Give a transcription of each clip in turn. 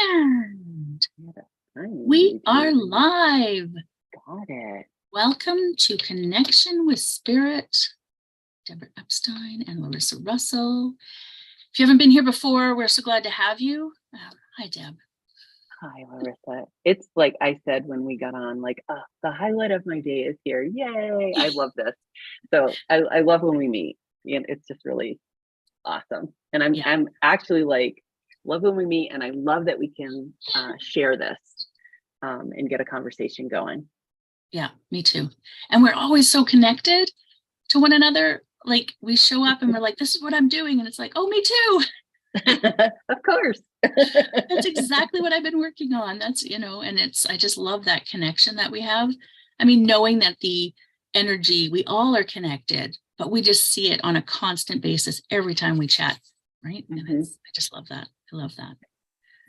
And we are live. Got it. Welcome to Connection with Spirit, Deborah Epstein and Larissa Russell. If you haven't been here before, we're so glad to have you. Hi, Deb. Hi, Larissa. It's like I said when we got on, like, the highlight of my day is here. Yay! I love this. So I love when we meet. It's just really awesome. And I'm actually like, love when we meet, and I love that we can share this and get a conversation going. Yeah, me too. And we're always so connected to one another. Like we show up and we're like, this is what I'm doing. And it's like, oh, me too. Of course. That's exactly what I've been working on. That's, and I just love that connection that we have. I mean, knowing that the energy, we all are connected, but we just see it on a constant basis every time we chat. Right. Mm-hmm. And I just love that. I love that.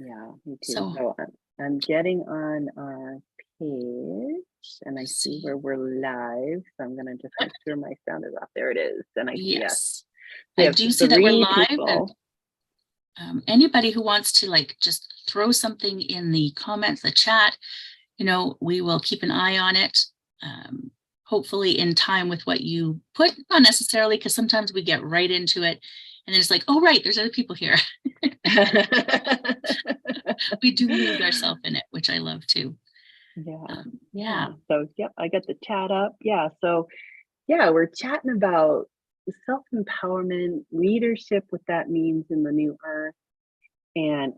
Yeah, me too. So I'm getting on our page and I see where we're live. So I'm going to just make sure my sound is off. There it is. And I see us. I do see that we're live. And, anybody who wants to just throw something in the comments, the chat, we will keep an eye on it. Hopefully in time with what you put, not necessarily, because sometimes we get right into it and it's like, oh, right, there's other people here. We do lose ourselves in it, which I love too. Yeah. So, yep, I got the chat up. Yeah. So, yeah, we're chatting about self-empowerment, leadership, what that means in the new earth. And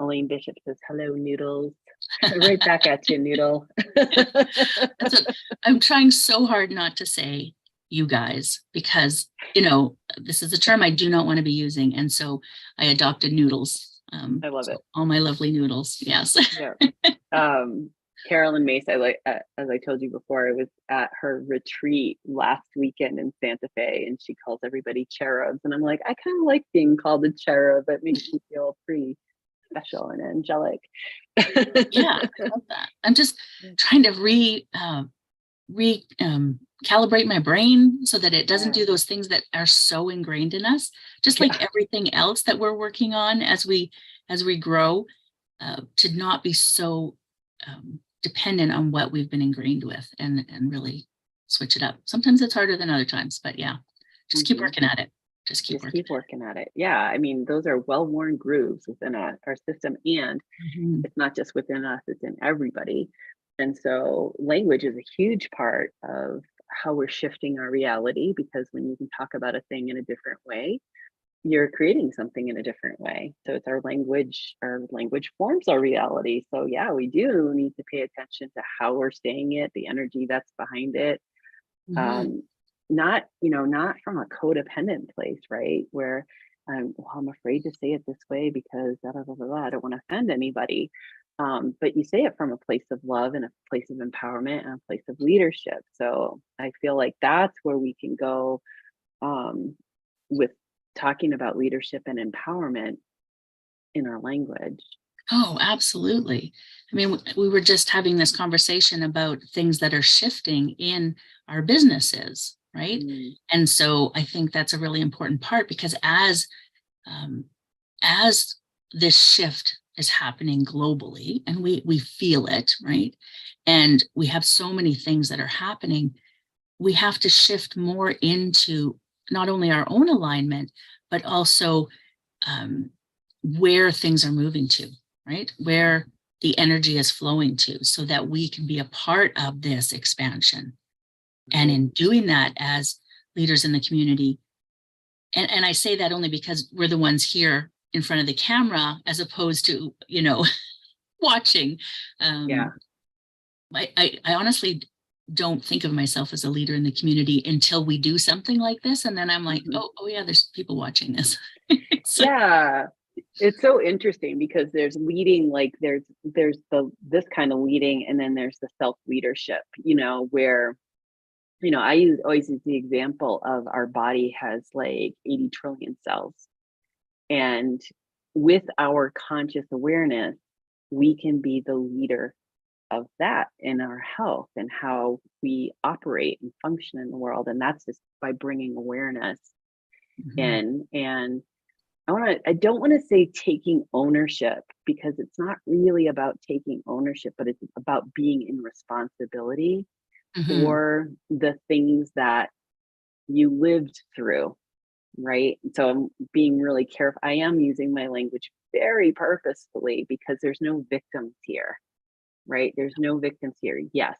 Elaine Bishop says, hello, Noodles. Right back at you, Noodle. I'm trying so hard not to say you guys, because, this is a term I do not want to be using. And so I adopted Noodles. I love it. All my lovely noodles. Yes. Yeah. Carolyn Mace, as I told you before, I was at her retreat last weekend in Santa Fe, and she calls everybody cherubs. And I'm like, I kind of like being called a cherub. It makes me feel pretty special and angelic. Yeah, I love that. I'm just trying to calibrate my brain so that it doesn't do those things that are so ingrained in us, just like everything else that we're working on as we grow, to not be so dependent on what we've been ingrained with, and really switch it up. Sometimes it's harder than other times, but yeah, just keep working at it. Just keep working at it. Yeah, I mean, those are well-worn grooves within our system, and it's not just within us, it's in everybody. And so language is a huge part of how we're shifting our reality, because when you can talk about a thing in a different way, you're creating something in a different way. So it's our language forms our reality. So yeah, we do need to pay attention to how we're saying it, the energy that's behind it. Not from a codependent place, right? Where I'm afraid to say it this way because I don't want to offend anybody. But you say it from a place of love and a place of empowerment and a place of leadership. So I feel like that's where we can go with talking about leadership and empowerment in our language. Oh, absolutely. I mean, we were just having this conversation about things that are shifting in our businesses, right? And so I think that's a really important part, because as this shift is happening globally, and we feel it, right? And we have so many things that are happening, we have to shift more into not only our own alignment, but also where things are moving to, right? Where the energy is flowing to, so that we can be a part of this expansion. And in doing that as leaders in the community, and I say that only because we're the ones here in front of the camera, as opposed to, watching. I honestly don't think of myself as a leader in the community until we do something like this. And then I'm like, oh yeah, there's people watching this. So, yeah. It's so interesting, because there's leading, like there's this kind of leading, and then there's the self-leadership, where, I always use the example of our body has like 80 trillion cells. And with our conscious awareness, we can be the leader of that in our health and how we operate and function in the world. And that's just by bringing awareness in. And I don't want to say taking ownership, because it's not really about taking ownership, but it's about being in responsibility Mhm. for the things that you lived through, right? So I'm being really careful. I am using my language very purposefully, because there's no victims here, right? There's no victims here. Yes,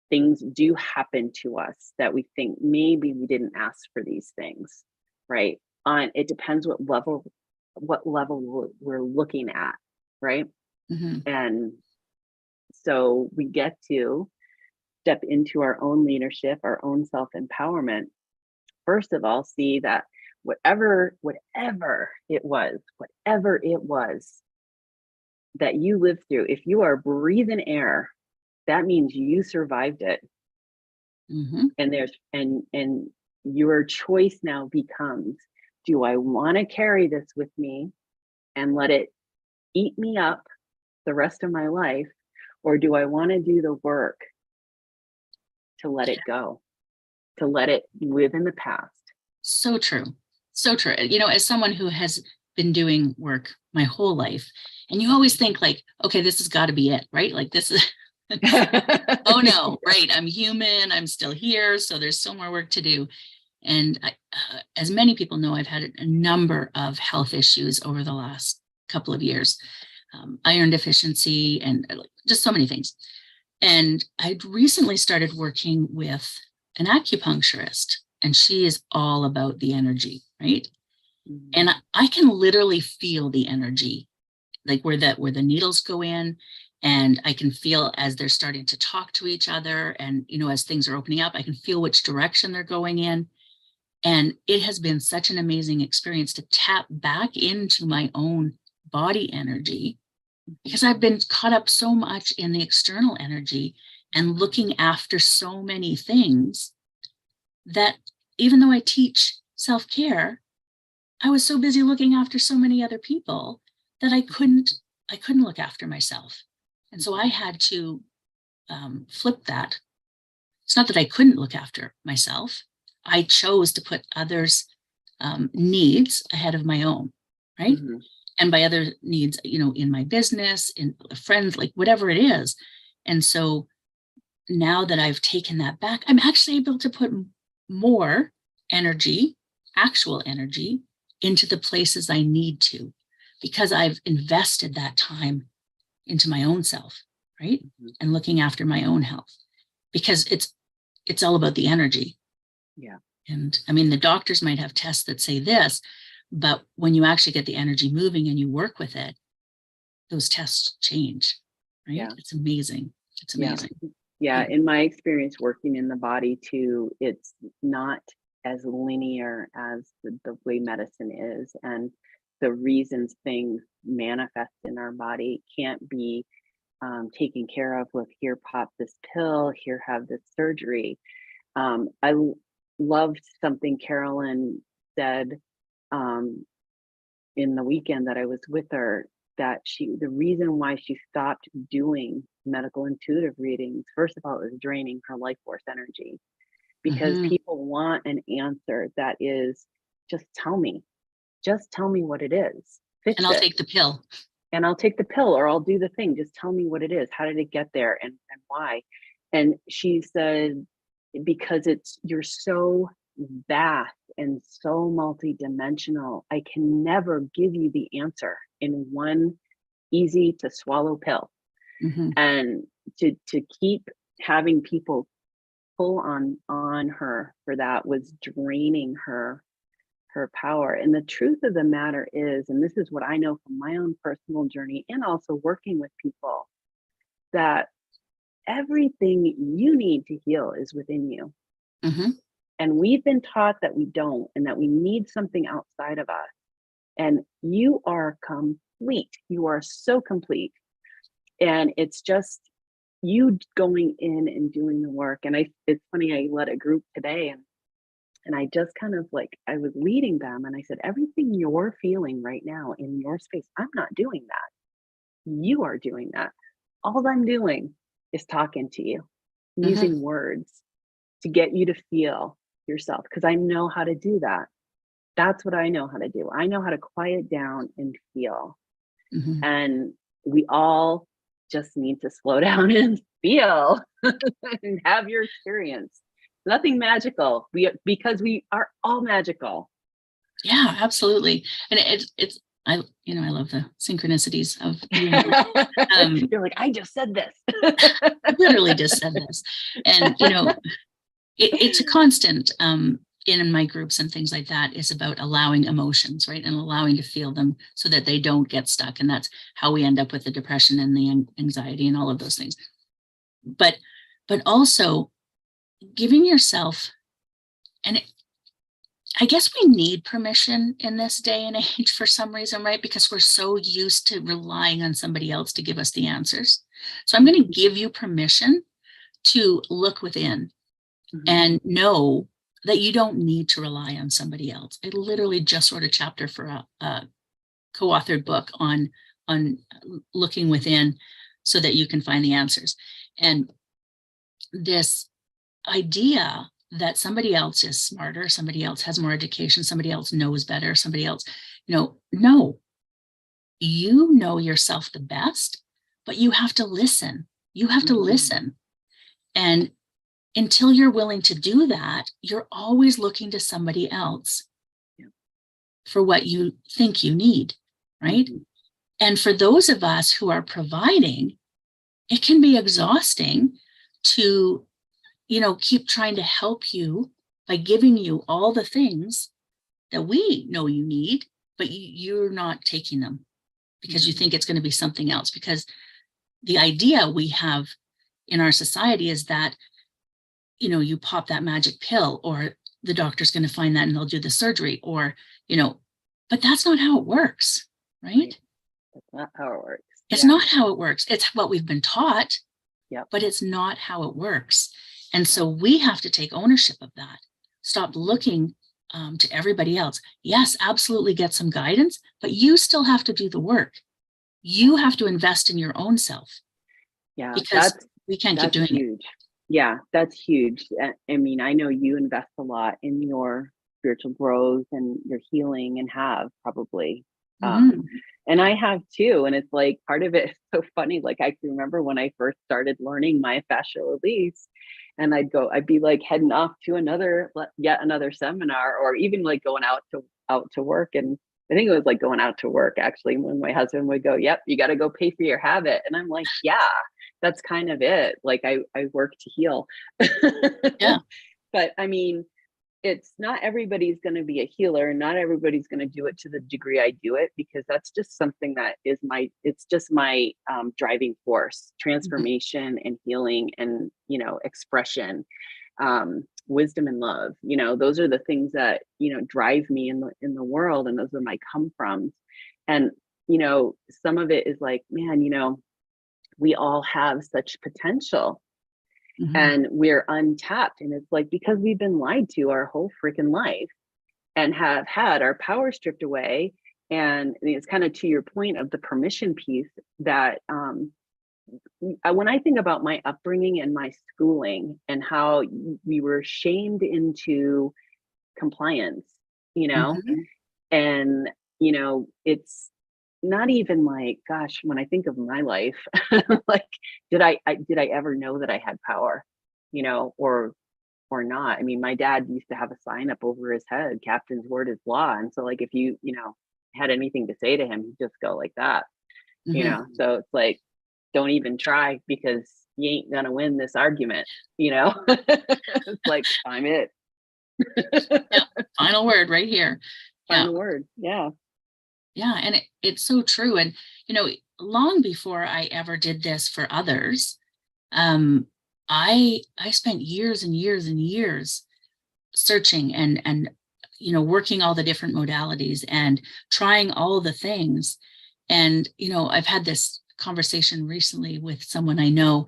things do happen to us that we think maybe we didn't ask for these things, right? On it depends what level we're looking at, right? Mhm. And so we get to step into our own leadership, our own self-empowerment. First of all, see that whatever it was that you lived through, if you are breathing air, that means you survived it. Mhm. And and your choice now becomes, do I want to carry this with me and let it eat me up the rest of my life, or do I want to do the work to let it go, to let it live in the past? So true. So true. As someone who has been doing work my whole life, and you always think like, okay, this has got to be it, right? Like this is, oh no, right. I'm human. I'm still here. So there's still more work to do. And as many people know, I've had a number of health issues over the last couple of years, iron deficiency, and just so many things. And I'd recently started working with an acupuncturist, and she is all about the energy, right? And Mhm. I can literally feel the energy, like where the needles go in, and I can feel as they're starting to talk to each other, and as things are opening up, I can feel which direction they're going in. And it has been such an amazing experience to tap back into my own body energy, because I've been caught up so much in the external energy and looking after so many things, that even though I teach self-care, I was so busy looking after so many other people that I couldn't look after myself. And so I Mhm. had to flip that. It's not that I couldn't look after myself. I chose to put others' needs ahead of my own, right? Mhm. And by other needs, in my business, in friends, like whatever it is. And so now that I've taken that back, I'm actually able to put more energy, actual energy, into the places I need to, because I've invested that time into my own self, right? Mhm. And looking after my own health, because it's all about the energy. Yeah. And I mean, the doctors might have tests that say this, but when you actually get the energy moving and you work with it, those tests change, right? Yeah. It's amazing. It's Yeah. amazing. Yeah. Yeah. In my experience working in the body too, it's not as linear as the way medicine is. And the reasons things manifest in our body can't be taken care of with, here, pop this pill, here, have this surgery. Loved something Carolyn said um, in the weekend that I was with her, that the reason why she stopped doing medical intuitive readings, first of all, it was draining her life force energy, because Hmm. people want an answer that is, just just tell me what it is, And fix I'll it. take the pill. And I'll take the pill or I'll do the thing. Just tell me what it is. How did it get there, and why? And she said, because you're so vast and so multidimensional, I can never give you the answer in one easy to swallow pill. Hmm. And to keep having people pull on her for that was draining her power. And the truth of the matter is, and this is what I know from my own personal journey and also working with people, that everything you need to heal is within you. Hmm. And we've been taught that we don't, and that we need something outside of us. And you are complete. You are so complete. And it's just you going in and doing the work. And it's funny, I led a group today, and I just kind of like, I was leading them and I said, everything you're feeling right now in your space, I'm not doing that. You are doing that. All I'm doing is talking to you, Hmm. using words to get you to feel yourself, because I know how to do that. that's what I know how to do. I know how to quiet down and feel. Mhm. And we all just need to slow down and feel and have your experience. Nothing magical. Because we are all magical. Yeah, absolutely. And it's I love the synchronicities of the universe. You're like, I just said this. Literally just said this. And it's a constant in my groups and things like that is about allowing emotions, right? And allowing to feel them so that they don't get stuck. And that's how we end up with the depression and the anxiety and all of those things. But also giving yourself, and I guess we need permission in this day and age for some reason, right? Because we're so used to relying on somebody else to give us the answers. So I'm going to give you permission to look within and know that you don't need to rely on somebody else. I literally just wrote a chapter for a co-authored book on looking within so that you can find the answers. And this idea that somebody else is smarter, somebody else has more education, somebody else knows better, somebody else, no, you know yourself the best, but you have to listen. You have to listen. And until you're willing to do that, you're always looking to somebody else for what you think you need, right? And for those of us who are providing, it can be exhausting to keep trying to help you by giving you all the things that we know you need, but you're not taking them because you think it's going to be something else. Because the idea we have in our society is that, you pop that magic pill or the doctor's going to find that and they'll do the surgery or, but that's not how it works, right? That's not how it works. It's not how it works. It's what we've been taught, Yep. but it's not how it works. And so we have to take ownership of that. Stop looking to everybody else. Yes, absolutely get some guidance, but you still have to do the work. You have to invest in your own self. Yeah, because we can't keep doing huge. Yeah, that's huge. I mean, I know you invest a lot in your spiritual growth and your healing and have probably. And I have too. And it's like part of it is so funny. Like I can remember when I first started learning my fascial release and I'd be like heading off to yet another seminar or even like going out to work. And I think it was like going out to work actually when my husband would go, yep, you got to go pay for your habit. And I'm like, yeah, that's kind of it. Like I work to heal. Yeah. But I mean, it's not everybody's going to be a healer. Not everybody's going to do it to the degree I do it, because that's just something that is it's just my driving force, transformation and healing and, expression, wisdom and love. Those are the things that, drive me in the world. And those are my come froms. And, some of it is like, man, we all have such potential. And we're untapped. And it's like, because we've been lied to our whole freaking life and have had our power stripped away. And it's kind of to your point of the permission piece that when I think about my upbringing and my schooling and how we were shamed into compliance, and, it's not even like, gosh, when I think of my life, like, did I ever know that I had power, or not? I mean, my dad used to have a sign up over his head, captain's word is law. And so like, if you, had anything to say to him, he'd just go like that, so it's like, don't even try because you ain't gonna win this argument, it's like, I'm it. Yeah, final word right here. Final word. Yeah. Yeah. And it's so true. And, long before I ever did this for others, I spent years and years and years searching and working all the different modalities and trying all the things. And, I've had this conversation recently with someone I know,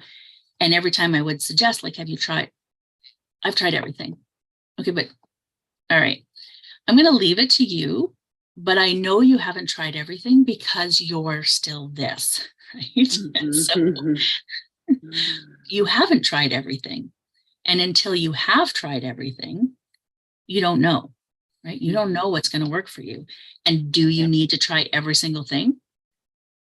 and every time I would suggest, like, have you tried? I've tried everything. Okay, but all right, I'm going to leave it to you, but I know you haven't tried everything because you're still this, right? And so you haven't tried everything. And until you have tried everything, you don't know. right? You don't know what's going to work for you. And do you Yep. need to try every single thing?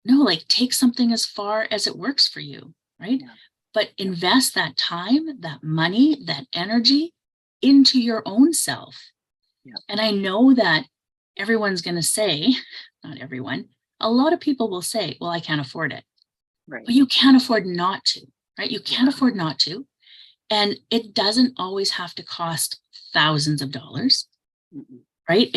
No, like take something as far as it works for you, right? Yeah. But invest that time, that money, that energy into your own self. Yeah. And I know that everyone's going to say, not everyone, a lot of people will say, well, I can't afford it. Right. But you can't afford not to, right? You can't Yeah. afford not to. And it doesn't always have to cost thousands of dollars, Mm-mm. right?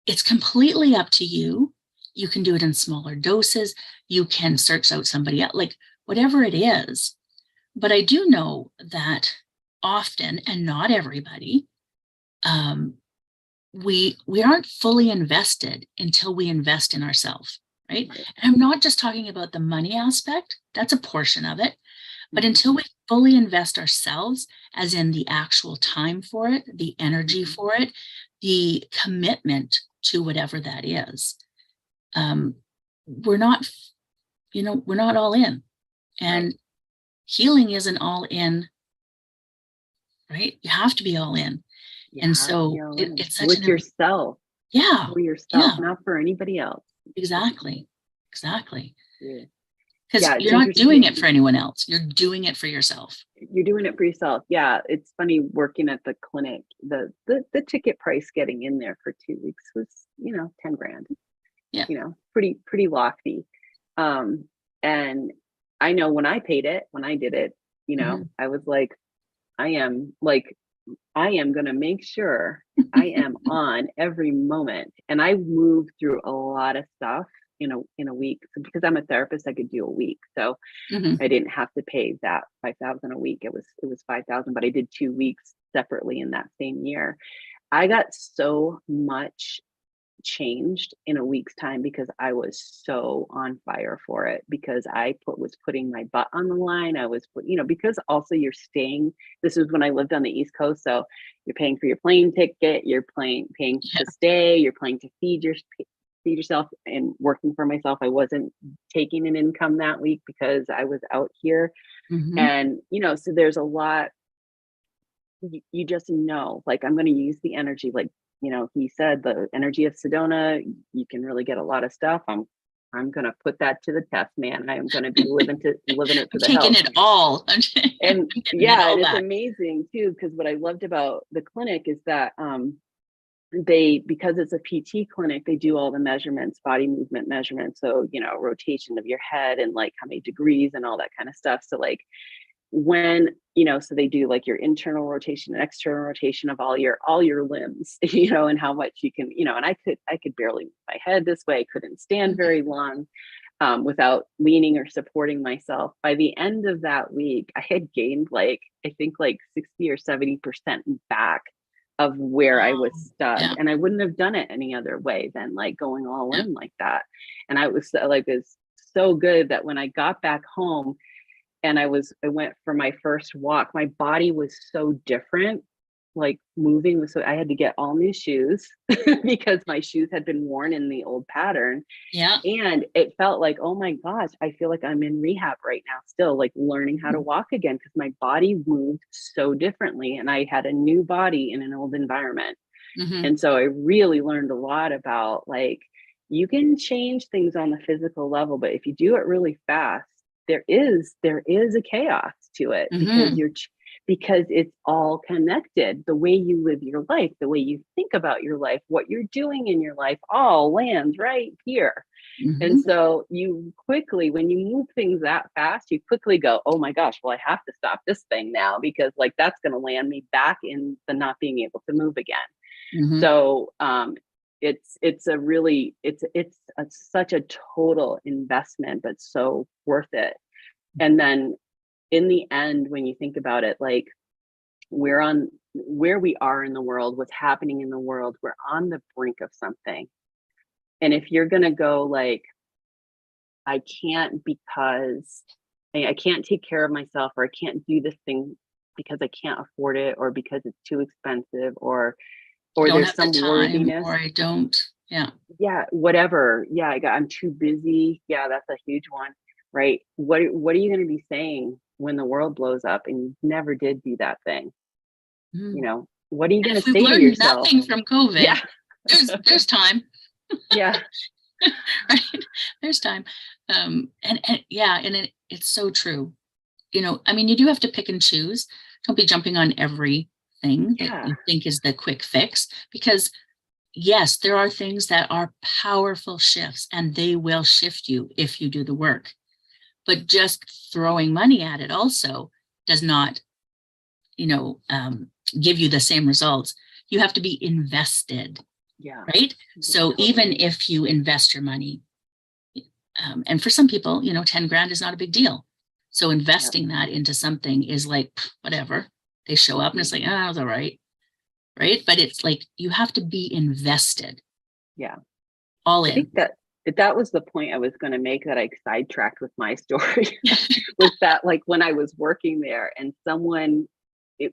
It's completely up to you. You can do it in smaller doses. You can search out somebody else, like whatever it is. But I do know that often, and not everybody, we aren't fully invested until we invest in ourselves, right? Right. And I'm not just talking about the money aspect. That's a portion of it. But Mm-hmm. until we fully invest ourselves, as in the actual time for it, the energy Mm-hmm. for it, the commitment to whatever that is, we're not, we're not all in. And Right. healing isn't all in, right? You have to be all in. You And have to so be all in it's such with an, yourself, yeah, for yourself, yeah, not for anybody else. exactly, exactly. Yeah. Because Yeah, it's you're not doing interesting. it for anyone else. You're doing it for yourself. You're doing it for yourself. Yeah, it's funny working at the clinic. The ticket price getting in there for 2 weeks was, 10 grand. Yeah. Pretty lofty. And I know when I paid it, when I did it, Mm-hmm. I was I am going to make sure I am on every moment. And I moved through a lot of stuff in a week. So because I'm a therapist, I could do a week. So Mm-hmm. I didn't have to pay that 5,000 a week. It was 5,000, but I did 2 weeks separately in that same year. I got so much changed in a week's time because I was so on fire for it, because was putting my butt on the line. I was because also you're staying. This is when I lived on the East Coast, so you're paying for your plane ticket, you're paying Yeah. to stay, you're paying to feed yourself, and working for myself. I wasn't taking an income that week because I was out here. Mm-hmm. And so there's a lot. You just know, like, I'm going to use the energy, like, he said, the energy of Sedona, you can really get a lot of stuff. I'm going to put that to the test, man. I am going to be living it to I'm the taking hilt. it all. I'm And getting it yeah, all and it's back. amazing too, because what I loved about the clinic is that because it's a PT clinic, they do all the measurements, body movement measurements. So, rotation of your head and like how many degrees and all that kind of stuff. So like when so they do like your internal rotation and external rotation of all your limbs, and how much you can, and I could barely move my head this way. I couldn't stand very long without leaning or supporting myself. By the end of that week, I had gained I think 60 or 70% back of where I was Oh, stuck, yeah, and I wouldn't have done it any other way than like going all yeah. in like that. And I was it's so good that when I got back home and I went for my first walk, my body was so different. Like moving was so, I had to get all new shoes because my shoes had been worn in the old pattern. Yeah. And it felt like, oh my gosh, I feel like I'm in rehab right now, still like learning how to walk again, because my body moved so differently and I had a new body in an old environment. Mm-hmm. And so I really learned a lot about like, you can change things on the physical level, but if you do it really fast, there is a chaos to it, because Mm-hmm. because it's all connected. The way you live your life, the way you think about your life, what you're doing in your life, all lands right here. And Mm-hmm. so you quickly, when you move things that fast, you quickly go, oh my gosh, well, I have to stop this thing now, because like that's going to land me back in the not being able to move again. Mm-hmm. So such a total investment, but so worth it. And then in the end, when you think about it, like we're on where we are in the world, what's happening in the world, we're on the brink of something. And if you're gonna go like, I can't, because I can't take care of myself, or I can't do this thing because I can't afford it, or because it's too expensive, I or don't there's have the some time, worthiness. or I don't. Yeah. Yeah, whatever. Yeah, I'm too busy. Yeah, that's a huge one, right? What are you going to be saying when the world blows up and you never did do that thing? Mm-hmm. what are you And going if to we've say to learned yourself? nothing from COVID, Yeah. there's time. Yeah. Right? There's time. And yeah, and it's so true. You know, I mean, you do have to pick and choose. Don't be jumping on everything that Yeah. you think is the quick fix, because yes, there are things that are powerful shifts and they will shift you if you do the work. But just throwing money at it also does not, you know, give you the same results. You have to be invested, Yeah. right? So even if you invest your money, and for some people, you know, 10 grand is not a big deal. So investing that into something is like, whatever. They show up and it's like, oh, it's all right. Right. But it's like, you have to be invested. Yeah. All I in. think that was the point I was going to make, that I sidetracked with my story was that, like, when I was working there and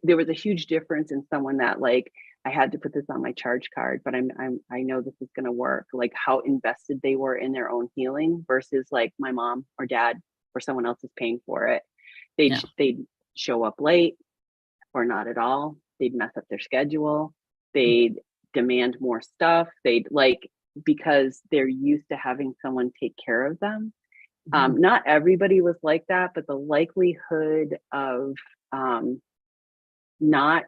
there was a huge difference in someone that, like, I had to put this on my charge card, but I know this is going to work. Like, how invested they were in their own healing versus like my mom or dad or someone else is paying for it. They'd show up late or not at all. They'd mess up their schedule. They'd demand more stuff. They'd like, because they're used to having someone take care of them. Not everybody was like that, but the likelihood of not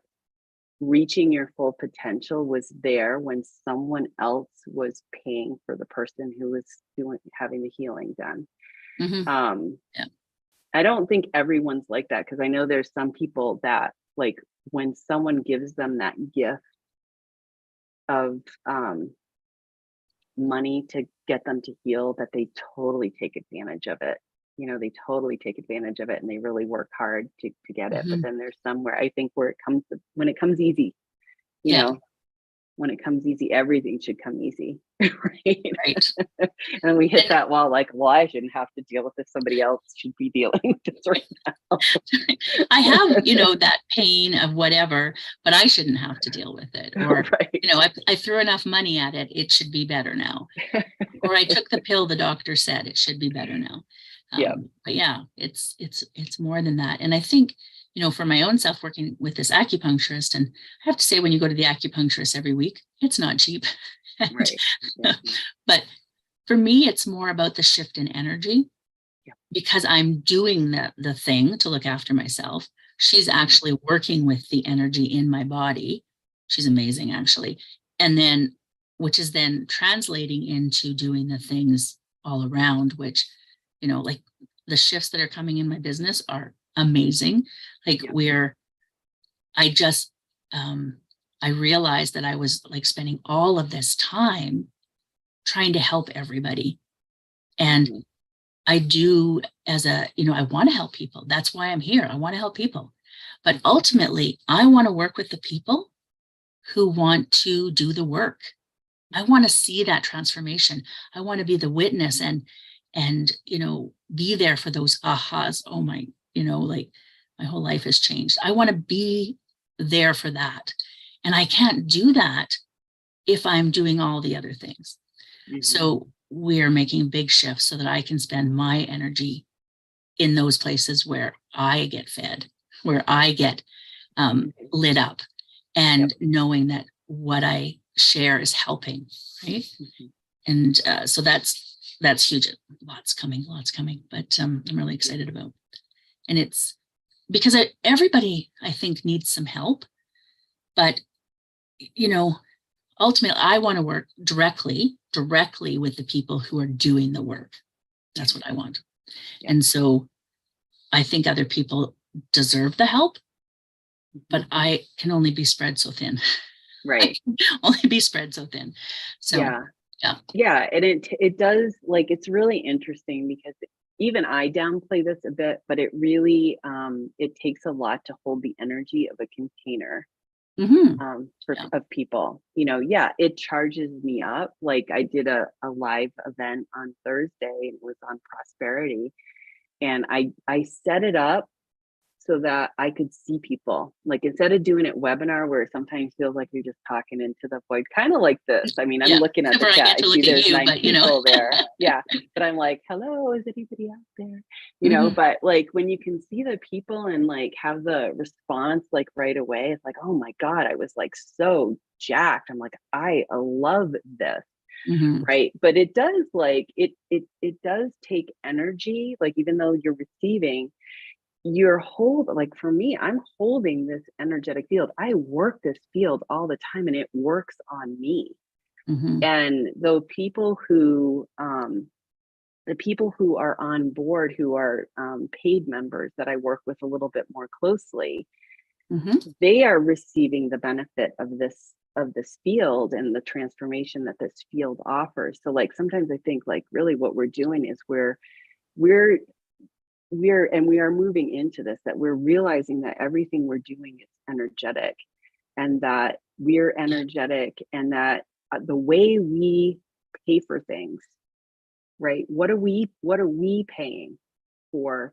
reaching your full potential was there when someone else was paying for the person who was having the healing done. I don't think everyone's like that, because I know there's some people that, like, when someone gives them that gift of money to get them to heal, that they totally take advantage of it. You know, they totally take advantage of it and they really work hard to get it. But then there's somewhere, I think, where when it comes easy, you know, when it comes easy, everything should come easy. Right. And we hit that wall, like, well, I shouldn't have to deal with this. Somebody else should be dealing with this right now. I have, you know, that pain of whatever, but I shouldn't have to deal with it. Or, you know, I threw enough money at it. It should be better now. Or I took the pill the doctor said it should be better now. But yeah, it's more than that. And I think, you know, for my own self, working with this acupuncturist, and I have to say, when you go to the acupuncturist every week, it's not cheap. Right. But for me, it's more about the shift in energy, because I'm doing the thing to look after myself. She's actually working with the energy in my body. She's amazing, actually. And then, which is then translating into doing the things all around, which, you know, like the shifts that are coming in my business are amazing. Like I realized that I was like spending all of this time trying to help everybody. And I do, you know, I want to help people. That's why I'm here. I want to help people. But ultimately, I want to work with the people who want to do the work. I want to see that transformation. I want to be the witness and, you know, be there for those ahas. Oh my, you know, like my whole life has changed. I want to be there for that. And I can't do that if I'm doing all the other things. So we're making big shifts so that I can spend my energy in those places where I get fed, where I get lit up, and knowing that what I share is helping, right? And so that's huge. Lots coming, but I'm really excited about. And it's because everybody, I think, needs some help, but, you know, ultimately, I want to work directly with the people who are doing the work. That's what I want. And so I think other people deserve the help, but I can only be spread so thin. Right. Only be spread so thin. So yeah. And it does, like, it's really interesting, because even I downplay this a bit, but it really it takes a lot to hold the energy of a container of people. You know, it charges me up. Like, I did a live event on Thursday, and it was on prosperity, and I set it up so that I could see people. Like, instead of doing it webinar where it sometimes feels like you're just talking into the void, kind of like this. I mean, I'm Yeah. looking at Except the for I chat. get to I see look at there's you, 9 but people there. Yeah. But I'm like, hello, is anybody out there? You know, but like when you can see the people and like have the response like right away, it's like, oh my God, I was like so jacked. I'm like, I love this. Right. But it does like it does take energy. Like, even though you're receiving, you're like, for me, I'm holding this energetic field. I work this field all the time and it works on me. And the people who are on board, who are paid members that I work with a little bit more closely, they are receiving the benefit of this field and the transformation that this field offers. So like, sometimes I think like really what we're doing is we're and we are moving into this, that we're realizing that everything we're doing is energetic, and that we're energetic, and that the way we pay for things, right? What are we paying for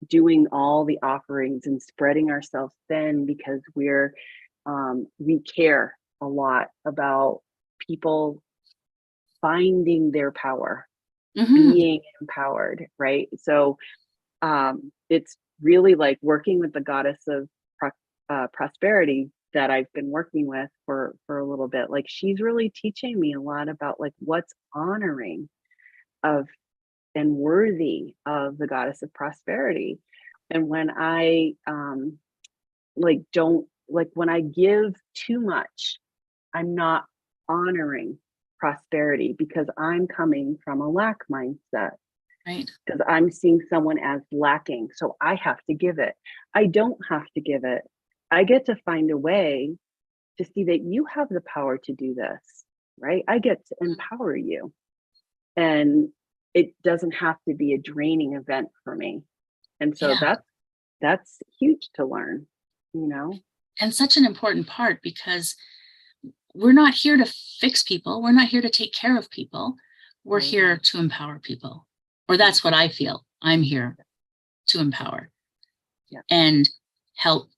doing all the offerings and spreading ourselves thin, because we care a lot about people finding their power, being empowered, right? So it's really like working with the goddess of prosperity that I've been working with for a little bit. Like, she's really teaching me a lot about like what's honoring of and worthy of the goddess of prosperity. And when I don't, like, when I give too much, I'm not honoring prosperity, because I'm coming from a lack mindset. Right. Because I'm seeing someone as lacking, so I have to give it. I don't have to give it. I get to find a way to see that you have the power to do this, right? I get to empower you, and it doesn't have to be a draining event for me. And so that's huge to learn, you know? And such an important part, because we're not here to fix people. We're not here to take care of people. We're here to empower people. Or that's what I feel. I'm here to empower and help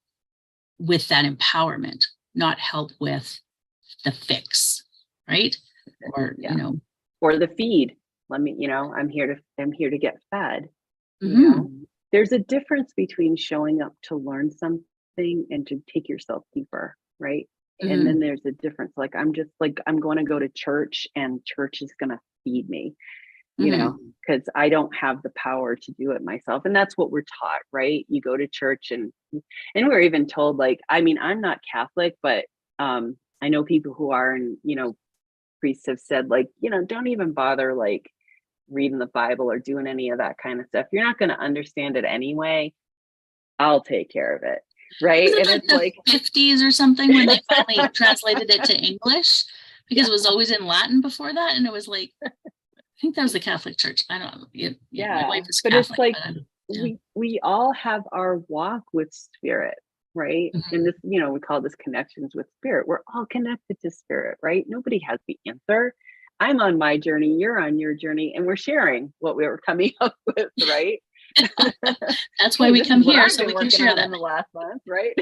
with that empowerment, not help with the fix, right? Or, or the feed. I'm here to get fed. You know, there's a difference between showing up to learn something and to take yourself deeper, right? And then there's a difference. Like, I'm going to go to church, and church is going to feed me, you know, because I don't have the power to do it myself. And that's what we're taught, right? You go to church, and we're even told, like, I mean, I'm not Catholic, but I know people who are, and, priests have said, like, don't even bother like reading the Bible or doing any of that kind of stuff. You're not going to understand it anyway. I'll take care of it. Right. And it's like 50s or something when they finally translated it to English, because it was always in Latin before that. And it was like, I think that was the Catholic Church. I don't know. My wife is but Catholic. It's like, we all have our walk with spirit, right? And this, we call this connections with spirit. We're all connected to spirit, right? Nobody has the answer. I'm on my journey, you're on your journey, and we're sharing what we were coming up with, right? That's why we come here, so we can share that in the last month, right?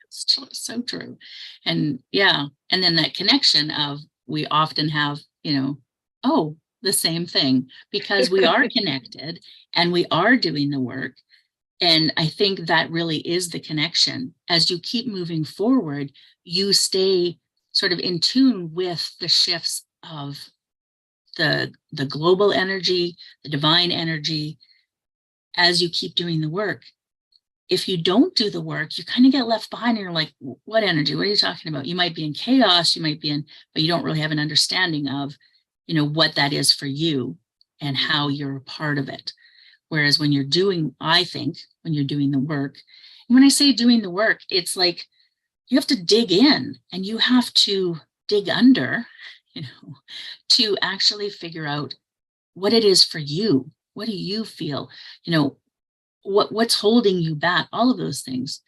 It's so true. And and then that connection of, we often have, the same thing, because we are connected and we are doing the work. And I think that really is the connection. As you keep moving forward, you stay sort of in tune with the shifts of the global energy, the divine energy, as you keep doing the work. If you don't do the work, you kind of get left behind, and you're like, what energy? What are you talking about? You might be in chaos, but you don't really have an understanding of, what that is for you and how you're a part of it. Whereas when you're doing the work, and when I say doing the work, it's like you have to dig in and you have to dig under, to actually figure out what it is for you. What do you feel? What's holding you back? All of those things,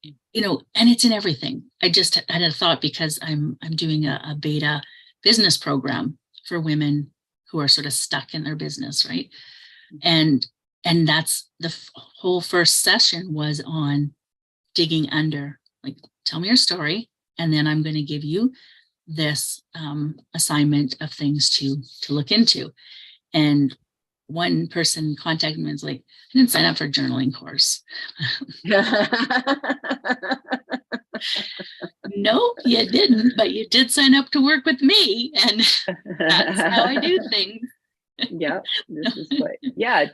and it's in everything. I just had a thought, because I'm doing a beta business program for women who are sort of stuck in their business, right? And And that's the whole first session was on digging under, like, tell me your story. And then I'm going to give you this assignment of things to look into. And one person contacted me and was like, I didn't sign up for a journaling course. No, you didn't, but you did sign up to work with me. And that's how I do things. Yeah, this is what,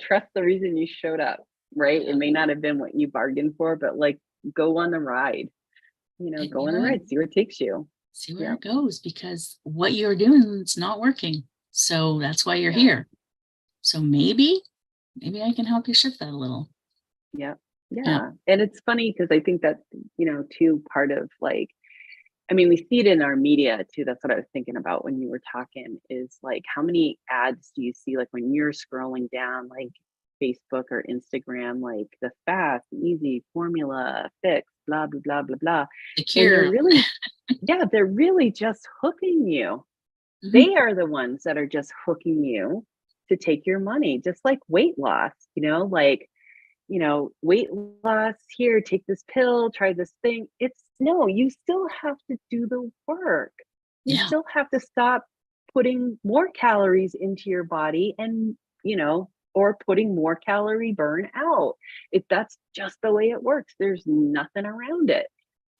trust the reason you showed up, right? It may not have been what you bargained for, but like, go on the ride, go on the ride, see where it takes you. See where it goes, because what you're doing is not working. So that's why you're here. So maybe I can help you shift that a little. Yeah. And it's funny because I think that, too, part of like, I mean, we see it in our media too. That's what I was thinking about when you were talking, is like, how many ads do you see, like when you're scrolling down, like Facebook or Instagram, like the fast, easy formula, fix, blah, blah, blah, blah, blah. And they're really, they're really just hooking you. Mm-hmm. They are the ones that are just hooking you to take your money, just like weight loss, weight loss, here, take this pill, try this thing. No, you still have to do the work. You still have to stop putting more calories into your body and, or putting more calorie burn out. That's just the way it works. There's nothing around it.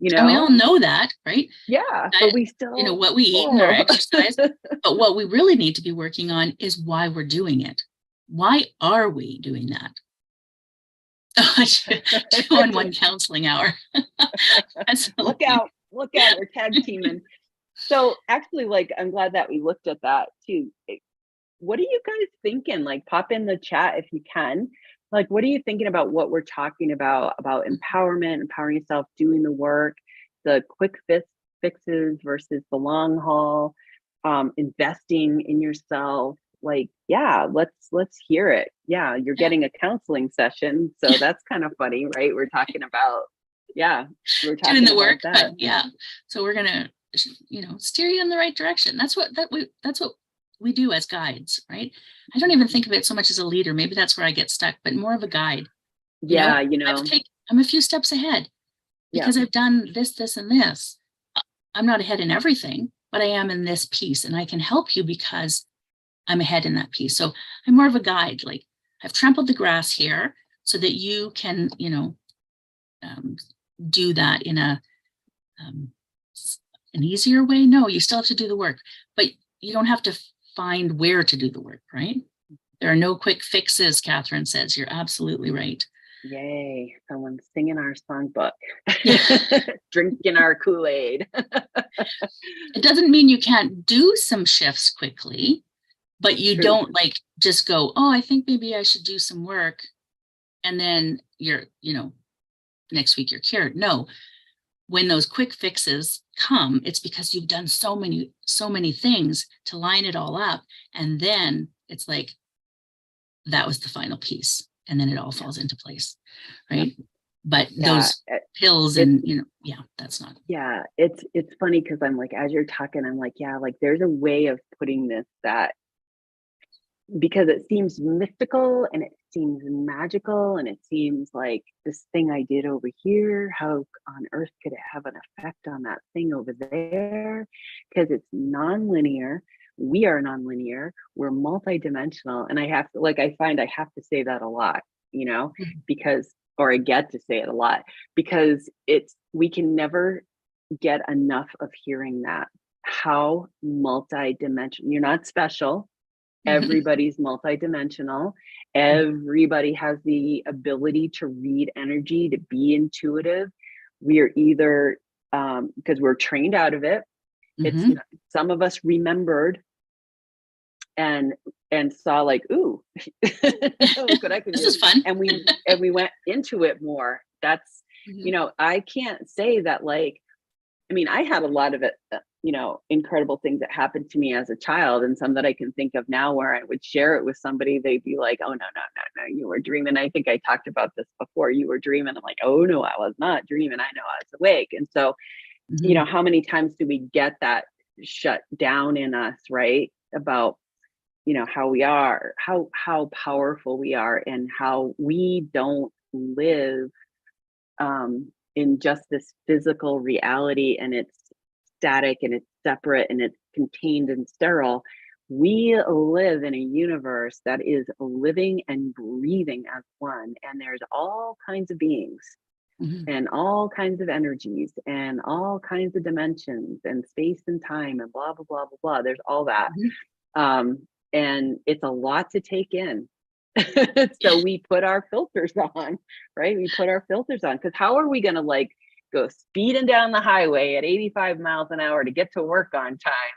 And we all know that, right? Yeah, but we still, what we eat and our exercise. But what we really need to be working on is why we're doing it. Why are we doing that? 2-on-1 counseling hour. Look out, we're tag teaming. So actually, like, I'm glad that we looked at that too. What are you guys thinking? Like, pop in the chat if you can. Like, what are you thinking about what we're talking about empowerment, empowering yourself, doing the work, the quick fixes versus the long haul, investing in yourself? Like, let's hear it. You're getting a counseling session, so that's kind of funny, right? We're talking about, we're talking doing the about work, that. But so we're gonna, steer you in the right direction. That's what we do as guides, right? I don't even think of it so much as a leader. Maybe that's where I get stuck, but more of a guide. I'm a few steps ahead because I've done this, and this. I'm not ahead in everything, but I am in this piece, and I can help you because I'm ahead in that piece. So I'm more of a guide. Like, I've trampled the grass here so that you can, do that in an easier way. No, you still have to do the work, but you don't have to find where to do the work, right? There are no quick fixes, Catherine says. You're absolutely right. Yay, someone's singing our songbook, drinking our Kool-Aid. It doesn't mean you can't do some shifts quickly, but you don't like just go, oh, I think maybe I should do some work. And then you're, next week you're cured. No, when those quick fixes come, it's because you've done so many things to line it all up. And then it's like, that was the final piece. And then it all falls into place. Right. But those pills and, that's not. Yeah. It's funny because I'm like, as you're talking, I'm like, like there's a way of putting this that, because it seems mystical and it seems magical and it seems like this thing I did over here, how on earth could it have an effect on that thing over there? Because it's nonlinear. We are nonlinear. We're multidimensional. And I find I have to say that a lot, because, or I get to say it a lot because we can never get enough of hearing that, how multidimensional. You're not special. Everybody's multidimensional. Everybody has the ability to read energy, to be intuitive. We are either because we're trained out of it. It's some of us remembered and saw like, ooh, look what I can do. This is fun. And we went into it more. That's I can't say that I had a lot of it, incredible things that happened to me as a child, and some that I can think of now where I would share it with somebody. They'd be like, oh, no, you were dreaming. I think I talked about this before. You were dreaming. I'm like, oh, no, I was not dreaming. I know I was awake. And so, how many times do we get that shut down in us, right? About how we are, how powerful we are, and how we don't live in just this physical reality, and it's static and it's separate and it's contained and sterile. We live in a universe that is living and breathing as one, and there's all kinds of beings and all kinds of energies and all kinds of dimensions and space and time and blah blah blah blah blah. There's all that. And it's a lot to take in. So we put our filters on, right? We put our filters on, because how are we going to like go speeding down the highway at 85 miles an hour to get to work on time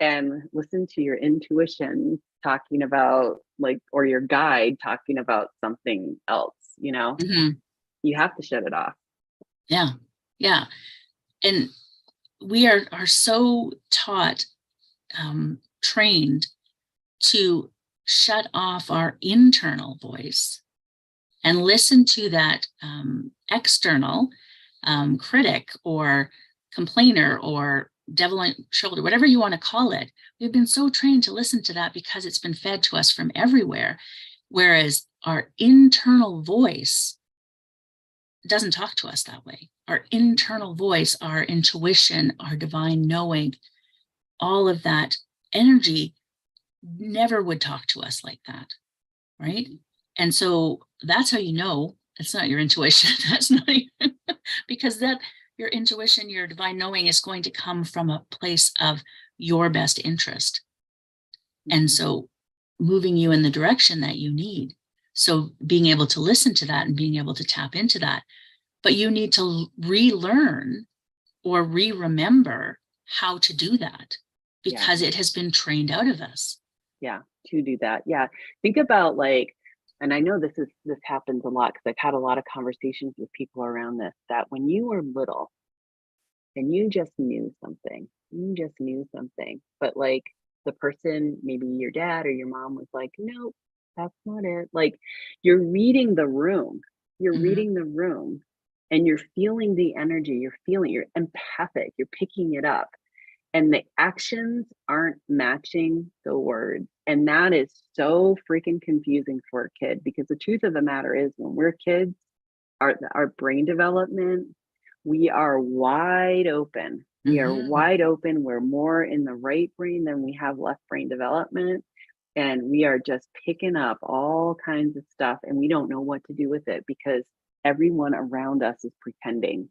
and listen to your intuition talking about like, or your guide talking about something else, you have to shut it off. Yeah. Yeah. And we are so taught, trained to shut off our internal voice and listen to that external critic or complainer or devil on shoulder, whatever you want to call it. We've been so trained to listen to that because it's been fed to us from everywhere. Whereas our internal voice doesn't talk to us that way. Our internal voice, our intuition, our divine knowing, all of that energy never would talk to us like that, right? And so that's how you know it's not your intuition. That's not even, because that your intuition, your divine knowing is going to come from a place of your best interest. And so moving you in the direction that you need. So being able to listen to that and being able to tap into that, but you need to relearn or re-remember how to do that because it has been trained out of us. Yeah, to do that. Yeah. Think about like, and I know this happens a lot because I've had a lot of conversations with people around this, that when you were little and you just knew something, but like the person, maybe your dad or your mom was like, nope, that's not it. Like you're reading the room, and you're feeling the energy, you're empathic, you're picking it up. And the actions aren't matching the words. And that is so freaking confusing for a kid, because the truth of the matter is when we're kids, our brain development, we are wide open. We are wide open. We're more in the right brain than we have left brain development. And we are just picking up all kinds of stuff and we don't know what to do with it because everyone around us is pretending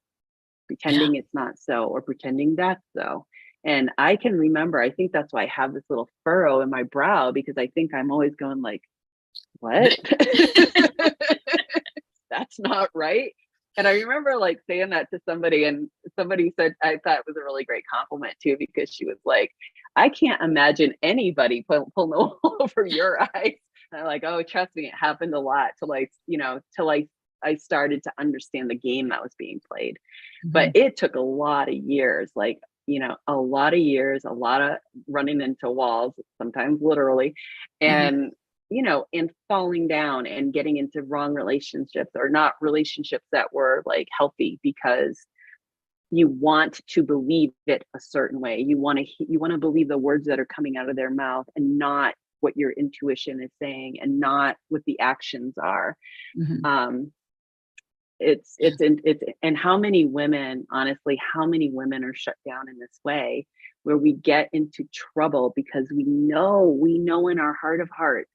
it's not so, or pretending that's so. And I can remember, I think that's why I have this little furrow in my brow, because I think I'm always going like, what? That's not right. And I remember like saying that to somebody, and somebody said, I thought it was a really great compliment too, because she was like, I can't imagine anybody pulling the wool over your eyes. And I'm like, oh, trust me, it happened a lot till I started to understand the game that was being played. But it took a lot of years, a lot of running into walls, sometimes literally, and, and falling down and getting into wrong relationships, or not relationships that were like healthy, because you want to believe it a certain way. You want to believe the words that are coming out of their mouth and not what your intuition is saying and not what the actions are. And how many women are shut down in this way, where we get into trouble because we know in our heart of hearts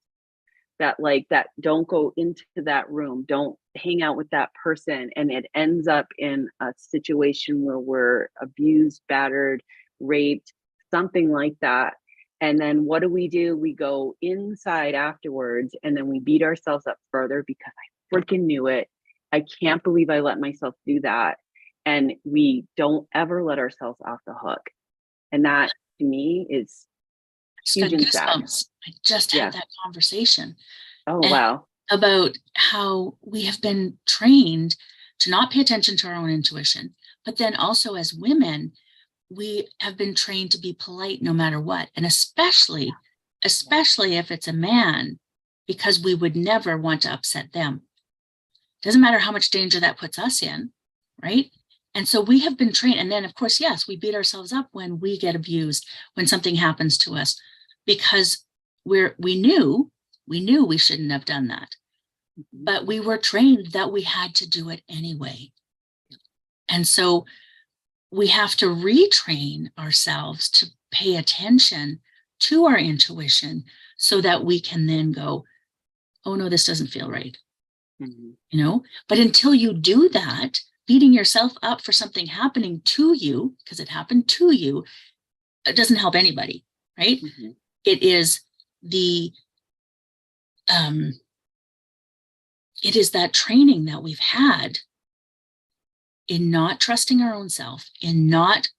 that don't go into that room, don't hang out with that person, and it ends up in a situation where we're abused, battered, raped, something like that. And then what do? We go inside afterwards, and then we beat ourselves up further because I freaking knew it. I can't believe I let myself do that. And we don't ever let ourselves off the hook. And that to me is huge and sad. I just had that conversation. Oh, wow. About how we have been trained to not pay attention to our own intuition, but then also as women, we have been trained to be polite no matter what. And especially if it's a man, because we would never want to upset them. Doesn't matter how much danger that puts us in, right? And so we have been trained. And then, of course, yes, we beat ourselves up when we get abused, when something happens to us, because we knew we shouldn't have done that, but we were trained that we had to do it anyway. And so we have to retrain ourselves to pay attention to our intuition so that we can then go, oh no, this doesn't feel right. But until you do that, beating yourself up for something happening to you, because it happened to you, it doesn't help anybody, right? It is it is that training that we've had in not trusting our own self, in not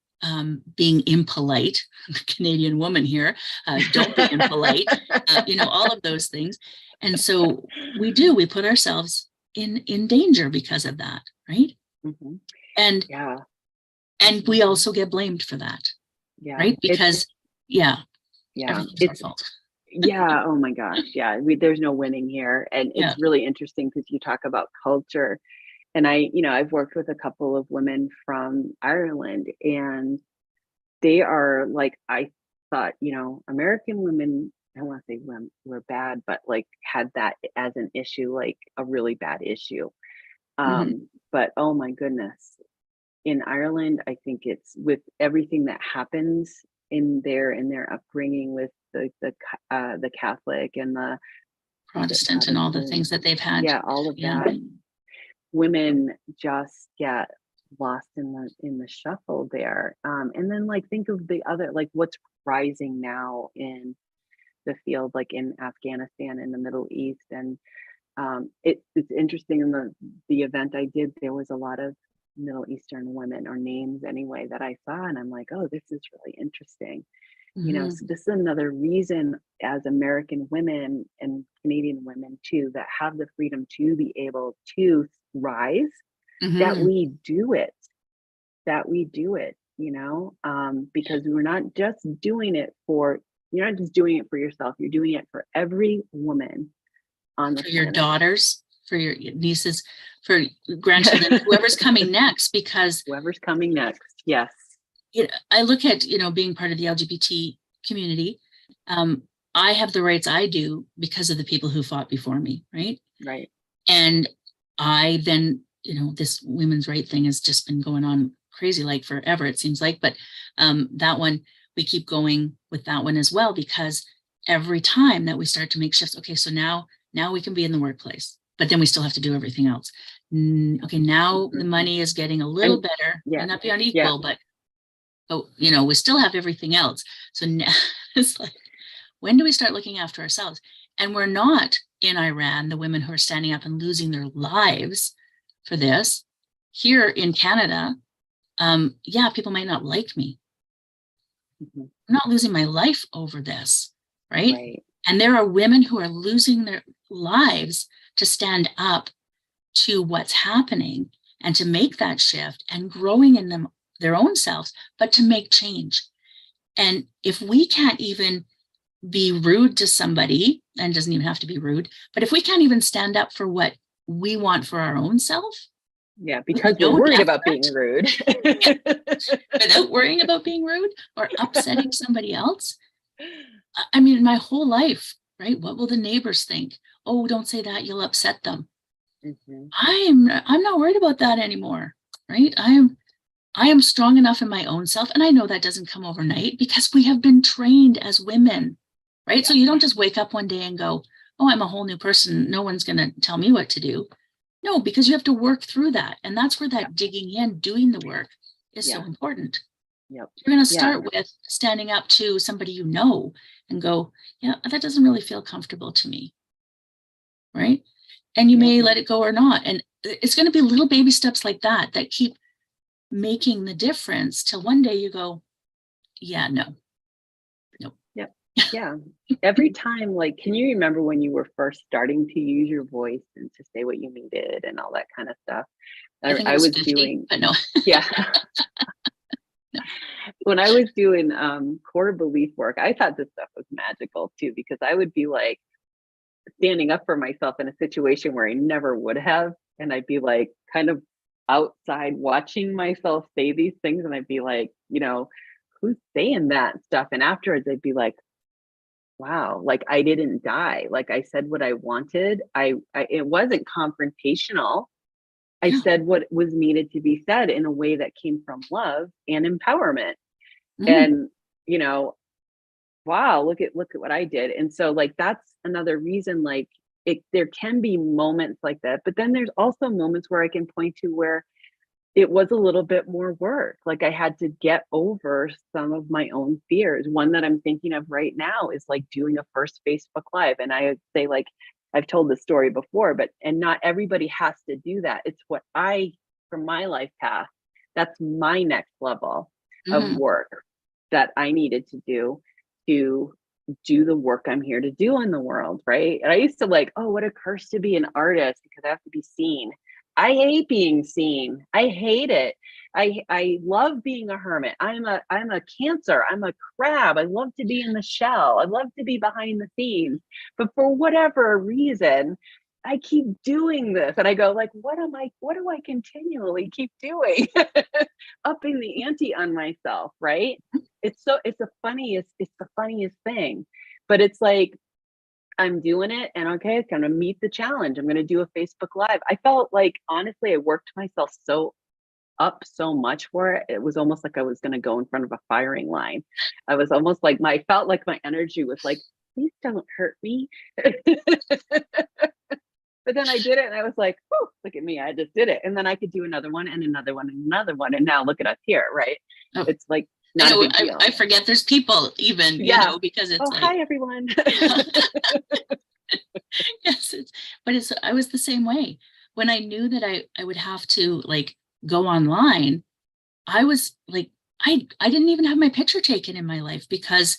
being impolite. Canadian woman here, don't be impolite, all of those things. And so we put ourselves in danger because of that, right? And we also get blamed for that, right? Because everything's our fault. Oh my gosh, there's no winning here. And it's really interesting because you talk about culture, and I've worked with a couple of women from Ireland, and they are like, I thought, American women, I don't want to say were bad, but like had that as an issue, like a really bad issue. But oh my goodness, in Ireland, I think it's with everything that happens in their upbringing with the Catholic and the Protestant and all the things that they've had. All of that. Women just get lost in the shuffle there. And then like think of the other, like what's rising now in the field, like in Afghanistan, in the Middle East. And it's interesting, in the event I did, there was a lot of Middle Eastern women, or names anyway, that I saw, and I'm like, oh, this is really interesting. So this is another reason, as American women and Canadian women too, that have the freedom to be able to rise, that we do it, because we're not just doing it for, you're not just doing it for yourself, you're doing it for every woman on the planet. Your daughters, for your nieces, for grandchildren, whoever's coming next, because whoever's coming next. Yes. I look at, being part of the LGBT community. I have the rights I do because of the people who fought before me, right? Right. And I then, this women's right thing has just been going on crazy, like forever, it seems like. But that one, we keep going with that one as well, because every time that we start to make shifts, okay, so now we can be in the workplace, but then we still have to do everything else. Okay, now the money is getting a little better, and not beyond equal, but we still have everything else. So now it's like, when do we start looking after ourselves? And we're not in Iran, the women who are standing up and losing their lives for this. Here in Canada, people might not like me. I'm not losing my life over this, right? And there are women who are losing their lives to stand up to what's happening and to make that shift and growing in them, their own selves, but to make change. And if we can't even be rude to somebody, and it doesn't even have to be rude, but if we can't even stand up for what we want for our own self. Because we're worried about being rude. Without worrying about being rude or upsetting somebody else. I mean, my whole life, right? What will the neighbors think? Oh, don't say that, you'll upset them. I'm not worried about that anymore, right? I am strong enough in my own self. And I know that doesn't come overnight, because we have been trained as women, right? So you don't just wake up one day and go, oh, I'm a whole new person, no one's going to tell me what to do. No, because you have to work through that. And that's where that digging in, doing the work is so important. You're going to start with standing up to somebody and go, that doesn't really feel comfortable to me, right? And you may let it go or not. And it's going to be little baby steps like that keep making the difference, till one day you go, no. Every time, like, can you remember when you were first starting to use your voice and to say what you needed and all that kind of stuff? I was 50, doing, but no. When I was doing core belief work, I thought this stuff was magical too, because I would be like standing up for myself in a situation where I never would have, and I'd be like kind of outside watching myself say these things, and I'd be like, who's saying that stuff? And afterwards I'd be like, wow, like I didn't die. Like I said what I wanted. It wasn't confrontational. I Yeah. said what was needed to be said in a way that came from love and empowerment. Mhm. And, you know, wow, look at what I did. And so like that's another reason, like there can be moments like that, but then there's also moments where I can point to where it was a little bit more work. Like I had to get over some of my own fears. One that I'm thinking of right now is like doing a first Facebook Live. And I would say, like, I've told this story before, but and not everybody has to do that. It's what I, from my life path, that's my next level of Mhm. work that I needed to do the work I'm here to do in the world. Right. And I used to like, oh, what a curse to be an artist because I have to be seen. I hate being seen. I hate it. I love being a hermit. I'm a Cancer. I'm a crab. I love to be in the shell. I love to be behind the scenes. But for whatever reason, I keep doing this. And I go like, what do I continually keep doing? Upping the ante on myself, right? It's the funniest thing. But it's like I'm doing it and okay, it's gonna meet the challenge. I'm gonna do a Facebook Live. I felt like honestly, I worked myself so much for it. It was almost like I was gonna go in front of a firing line. I was almost like I felt like my energy was like, please don't hurt me. But then I did it and I was like, oh, look at me, I just did it. And then I could do another one and another one and another one. And now look at us here, right? Oh, It's like I not a know. big deal. I forget there's people even, Yeah. because it's Oh, like, hi everyone. yes, but I was the same way. When I knew that I would have to like go online, I was like, I didn't even have my picture taken in my life because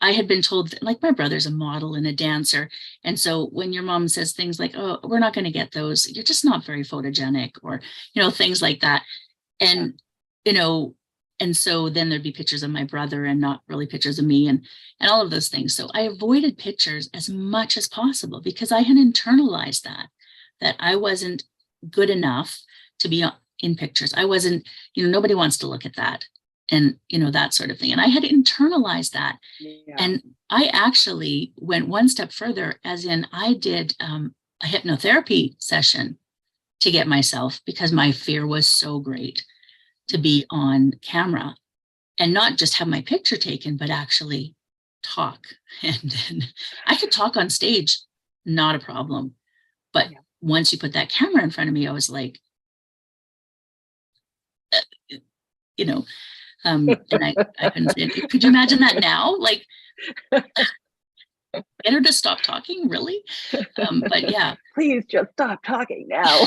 I had been told that, like my brother's a model and a dancer. And so when your mom says things like, oh, we're not going to get those, you're just not very photogenic, or, things like that. Yeah. And, you know, and so then there'd be pictures of my brother and not really pictures of me, and all of those things. So I avoided pictures as much as possible because I had internalized that I wasn't good enough to be in pictures. I wasn't, nobody wants to look at that, and that sort of thing. And I had internalized that. Yeah. And I actually went one step further, as in I did a hypnotherapy session to get myself, because my fear was so great to be on camera and not just have my picture taken, but actually talk. And then I could talk on stage, not a problem. But Yeah. once you put that camera in front of me, I was like, you know, and I couldn't say it. Could you imagine that now? Like, get her to stop talking, really? But yeah. Please just stop talking now.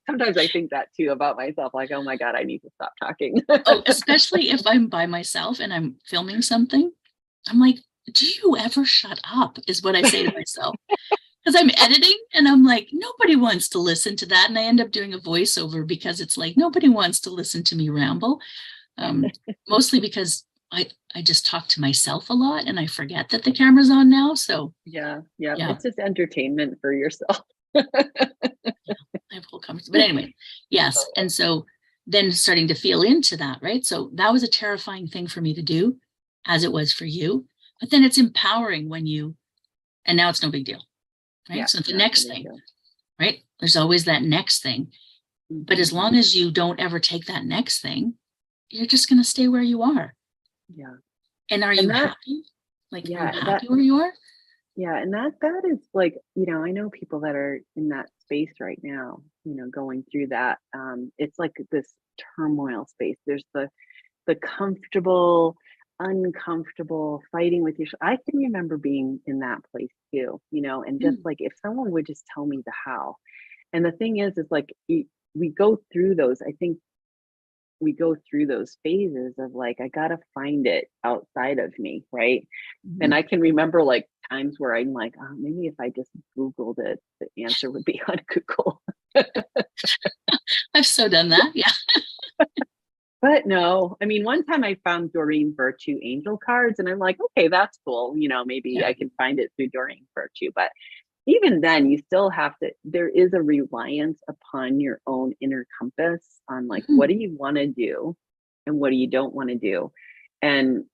Sometimes I think that too about myself, like, oh my God, I need to stop talking. Oh, especially if I'm by myself and I'm filming something, I'm like, do you ever shut up? Is what I say to myself. Because I'm editing and I'm like, nobody wants to listen to that. And I end up doing a voiceover because it's like, nobody wants to listen to me ramble. Mostly because I just talk to myself a lot and I forget that the camera's on now. So Yeah, yeah. yeah, It's just entertainment for yourself. I have whole conversation. But anyway, yes. And so then starting to feel into that, right? So that was a terrifying thing for me to do, as it was for you. But then it's empowering and now it's no big deal, right? Yeah, So the no, it's a next big thing, deal. right? There's always that next thing. But as Mhm. long as you don't ever take that next thing, you're just going to stay where you are. Yeah. And are And you that, happy? Like, are you yeah, happy where you are? yeah, and that is like, I know people that are in that space right now, going through that. It's like this turmoil space. There's the comfortable, uncomfortable, fighting with your. I can remember being in that place too, and just Mm, like if someone would just tell me the how. And the thing is like we go through those. I think we go through those phases of like, I gotta find it outside of me, right? And mhm. I can remember like times where I'm like, oh, maybe if I just Googled it, the answer would be on Google. I've so done that. Yeah. But no, I mean, one time I found Doreen Virtue angel cards, and I'm like, okay, that's cool. Maybe Yeah. I can find it through Doreen Virtue. But even then, you still have to, there is a reliance upon your own inner compass on like, what Mhm. do you want to do and what do you don't want to do? And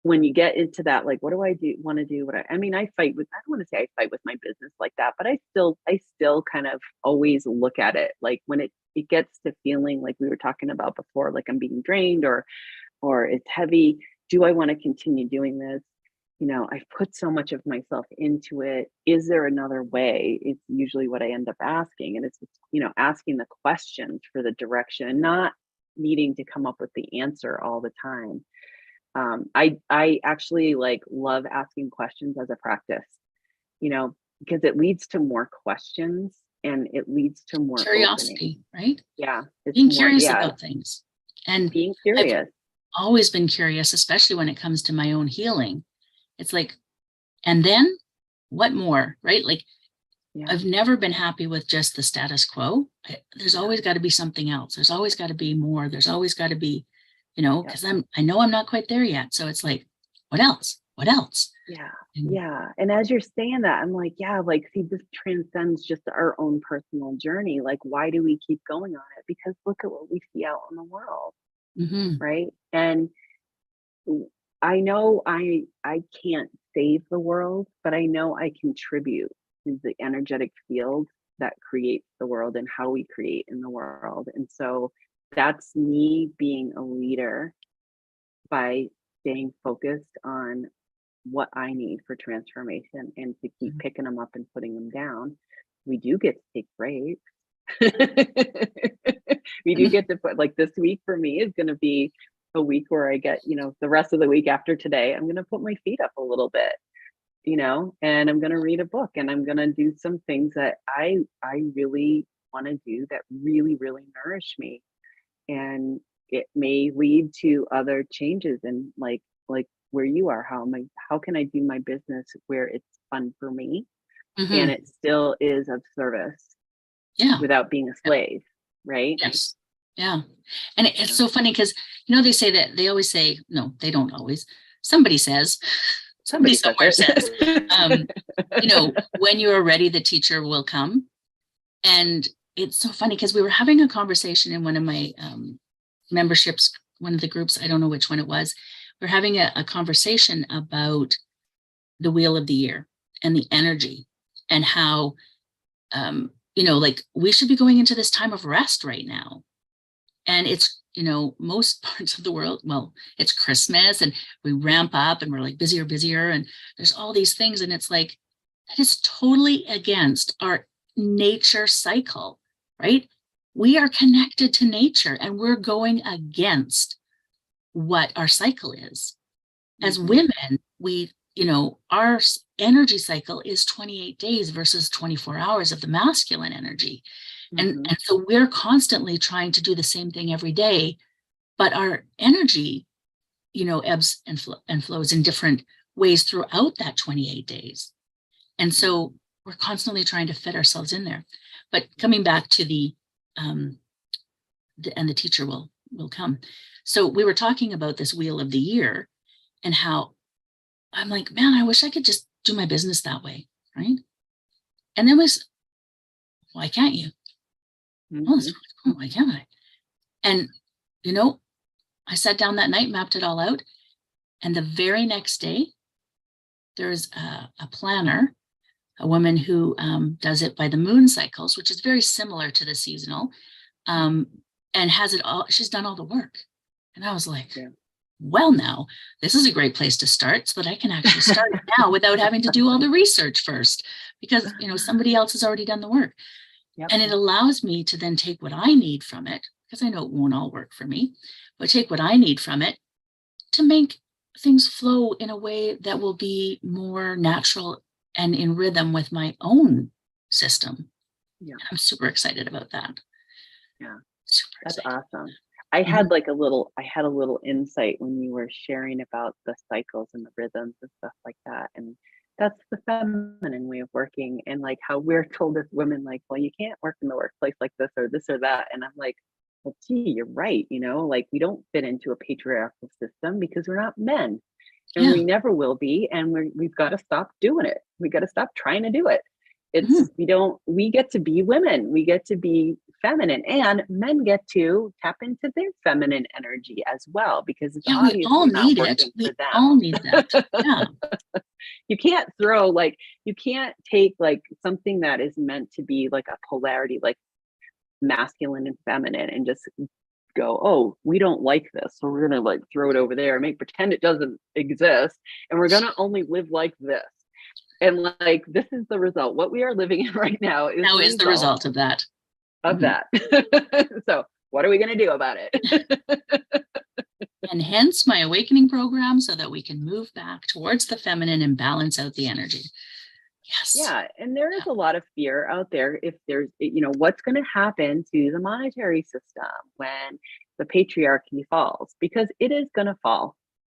when you get into that, like, what do I do want to do? I mean, I fight with, I don't want to say I fight with my business like that, but I still kind of always look at it like when it gets to feeling like we were talking about before, like I'm being drained or it's heavy. Do I want to continue doing this? I've put so much of myself into it. Is there another way? It's usually what I end up asking. And it's, asking the questions for the direction and not needing to come up with the answer all the time. I actually like love asking questions as a practice, because it leads to more questions and it leads to more opening. Curiosity, right? Yeah. It's Being more, curious yeah, about things. And being I've curious. always been curious, especially when it comes to my own healing. It's like, and then what more, right? Like, Yeah. I've never been happy with just the status quo. There's always got to be something else. There's always got to be more. There's always got to be, because I know I'm not quite there yet. So it's like, what else? What else? Yeah. And Yeah. And as you're saying that, I'm like, yeah, like, see, this transcends just our own personal journey. Like, why do we keep going on it? Because look at what we see out in the world. mhm, Right. And I know I can't save the world, but I know I contribute to the energetic field that creates the world and how we create in the world. And so that's me being a leader by staying focused on what I need for transformation and to keep mhm, picking them up and putting them down. We do get to take breaks. We do mhm, get to put, like, this week for me is going to be a week where I get, the rest of the week after today, I'm going to put my feet up a little bit, and I'm going to read a book and I'm going to do some things that I really want to do that really, really nourish me. And it may lead to other changes and like where you are, how can I do my business where it's fun for me and mhm. it still is of service Yeah. without being a slave, right? Yes. Yeah. And it's Yeah. so funny because, they say that they always say, no, they don't always. Somebody says, somebody Somebody says somewhere says, um, it. when you are ready, the teacher will come. And it's so funny because we were having a conversation in one of my memberships, one of the groups, I don't know which one it was. We're having a conversation about the wheel of the year and the energy and how, like we should be going into this time of rest right now. And it's, most parts of the world, well, it's Christmas and we ramp up and we're like busier and there's all these things. And it's like, that is totally against our nature cycle, right? We are connected to nature and we're going against what our cycle is. As Mhm. women, our energy cycle is 28 days versus 24 hours of the masculine energy. And, Mhm. and so we're constantly trying to do the same thing every day, but our energy, ebbs and flows in different ways throughout that 28 days. And Yeah. so we're constantly trying to fit ourselves in there. But coming back to and the teacher will come. So we were talking about this wheel of the year and how I'm like, man, I wish I could just do my business that way, right? And then why can't you? Oh, that's Mhm. really cool. Why can't I? And you know, I sat down that night, mapped it all out, and the very next day, there's a planner, a woman who does it by the moon cycles, which is very similar to the seasonal, um, and has it all. She's done all the work, and I was like, Yeah. well, now this is a great place to start, so that I can actually start now without having to do all the research first, because somebody else has already done the work, Yep. and it allows me to then take what I need from it, because I know it won't all work for me, but take what I need from it to make things flow in a way that will be more natural and in rhythm with my own system. Yeah. I'm super excited about that. Yeah. Super That's excited. awesome. I Mhm. had like I had a little insight when you were sharing about the cycles and the rhythms and stuff like that. And that's the feminine way of working and like how we're told as women, like, well, you can't work in the workplace like this or that. And I'm like, well, gee, you're right. Like we don't fit into a patriarchal system because we're not men and Yeah. we never will be. And we've got to stop doing it. We got to stop trying to do it. Mhm. We get to be women. We get to be feminine, and men get to tap into their feminine energy as well, because it's Yeah, we all obviously not need it. working We for all need that. them. Yeah. You can't throw like, you can't take like something that is meant to be like a polarity, like masculine and feminine, and just go, oh, we don't like this, so we're gonna like throw it over there and make pretend it doesn't exist, and we're gonna only live like this. And like, this is the result. What we are living in right now is Now the is the result result of that. of that. So what are we going to do about it? And hence my awakening program, so that we can move back towards the feminine and balance out the energy. Yes. Yeah. And there is a lot of fear out there. If there's, what's going to happen to the monetary system when the patriarchy falls, because it is going to fall.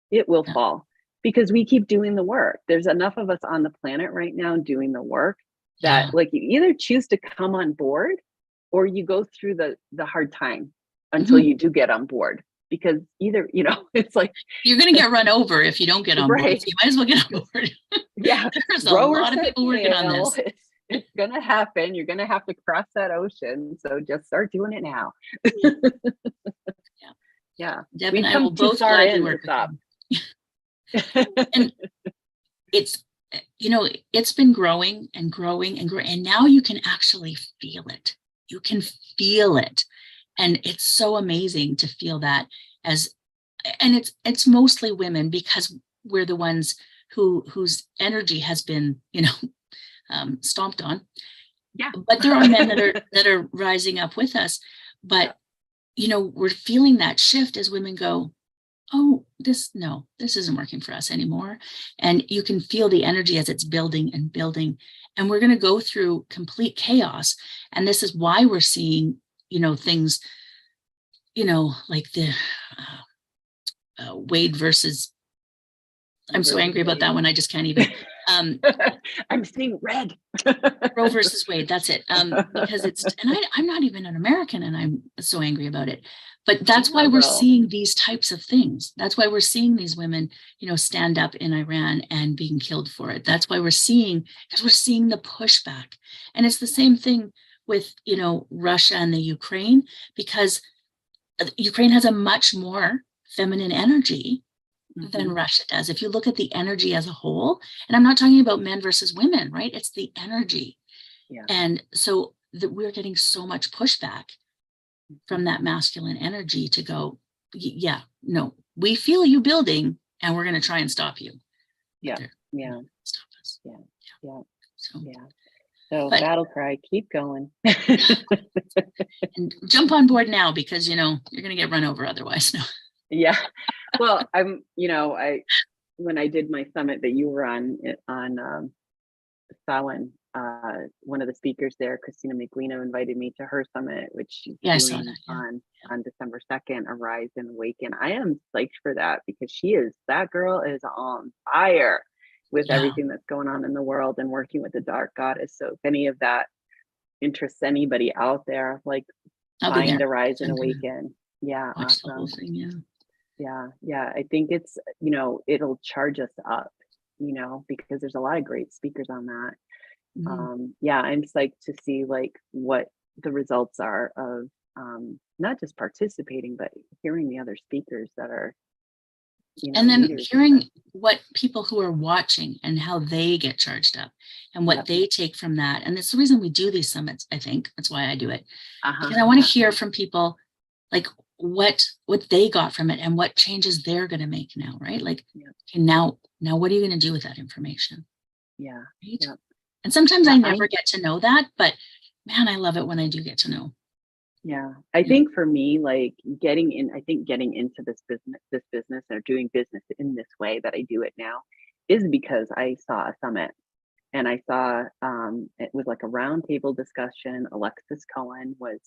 It will fall, because we keep doing the work. There's enough of us on the planet right now doing the work that like, you either choose to come on board, or you go through the hard time until you do get on board. Because either, it's like, you're going to get run over if you don't get on board. right. So you might as well get on board. Yeah. There's a lot of people working on this. It's going to happen. You're going to have to cross that ocean. So just start doing it now. Yeah. Yeah. Deb We've and I come will too both far gladly in work to stop. and it's, it's been growing and growing and growing. And now you can actually feel it. You can feel it. And it's so amazing to feel that and it's mostly women, because we're the ones whose energy has been, stomped on. Yeah. But there are men that are rising up with us. But, we're feeling that shift as women go, oh, this isn't working for us anymore. And you can feel the energy as it's building and building. And we're going to go through complete chaos. And this is why we're seeing, things, like the Wade versus, I'm so angry about that one. I just can't even. I'm seeing red. Roe versus Wade. That's it. Because I'm not even an American, and I'm so angry about it. But that's why we're seeing these types of things. That's why we're seeing these women, stand up in Iran and being killed for it. That's why because we're seeing the pushback. And it's the same thing with, Russia and the Ukraine, because Ukraine has a much more feminine energy than Russia does. If you look at the energy as a whole, and I'm not talking about men versus women, right? It's the energy. Yeah. And so we're getting so much pushback from that masculine energy to go, yeah, no, we feel you building, and we're going to try and stop you. Yeah. Yeah. Stop us. Yeah. Yeah. So, yeah. So battle cry, keep going. And jump on board now, because, you're going to get run over otherwise. No. Yeah. Well, when I did my summit that you were on Samhain, one of the speakers there, Christina McLeano, invited me to her summit, which she's doing on December 2nd, Arise and Awaken. I am psyched for that, because that girl is on fire with everything that's going on in the world and working with the dark goddess. So if any of that interests anybody out there, like, find Arise and Awaken. Yeah. Watch the whole thing. Yeah. I think it's, it'll charge us up, because there's a lot of great speakers on that. I'm psyched to see like what the results are of not just participating, but hearing the other speakers that are, and then hearing what people who are watching and how they get charged up and what they take from that. And it's the reason we do these summits. I think that's why I do it, because I want to hear from people, like what they got from it and what changes they're going to make now, right? Like, okay, now what are you going to do with that information? Yeah. Right? Yeah. And sometimes I never get to know that, but man, I love it when I do get to know. Yeah. I think for me, like getting into this business or doing business in this way that I do it now is because I saw a summit, and I saw it was like a roundtable discussion. Alexis Cohen was